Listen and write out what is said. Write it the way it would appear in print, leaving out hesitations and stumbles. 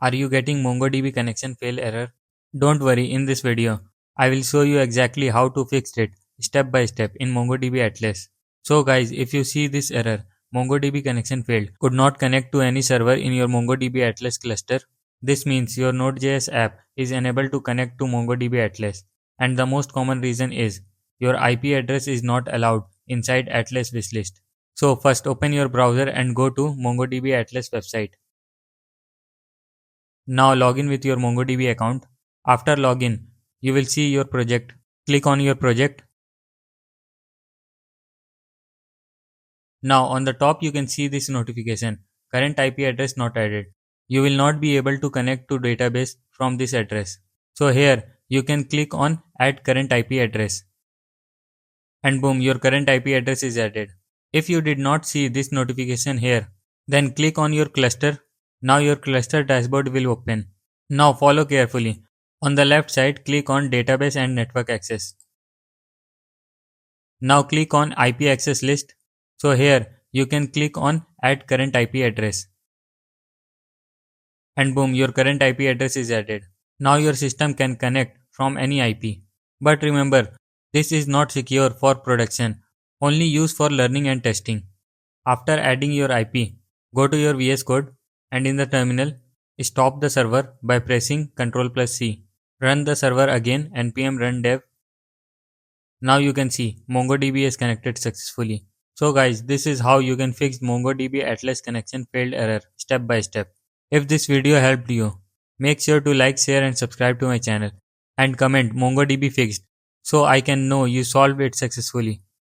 Are you getting MongoDB connection fail error? Don't worry, in this video, I will show you exactly how to fix it step by step in MongoDB Atlas. So guys, if you see this error, MongoDB connection failed, could not connect to any server in your MongoDB Atlas cluster. This means your Node.js app is unable to connect to MongoDB Atlas. And the most common reason is your IP address is not allowed inside Atlas wishlist. So first open your browser and go to MongoDB Atlas website. Now log in with your MongoDB account. After login, you will see your project. Click on your project. Now on the top you can see this notification, current IP address not added. You will not be able to connect to database from this address. So here you can click on add current IP address. And boom, your current IP address is added. If you did not see this notification here, then click on your cluster. Now your cluster dashboard will open. Now follow carefully. On the left side, click on database and network access. Now click on IP access list. So here you can click on add current IP address. And boom, your current IP address is added. Now your system can connect from any IP. But remember, this is not secure for production, only used for learning and testing. After adding your IP, go to your VS Code and in the terminal, stop the server by pressing Ctrl+C. Run the server again npm run dev. Now you can see MongoDB is connected successfully. So guys, this is how you can fix MongoDB Atlas connection failed error step by step. If this video helped you, make sure to like, share and subscribe to my channel and comment MongoDB fixed so I can know you solved it successfully.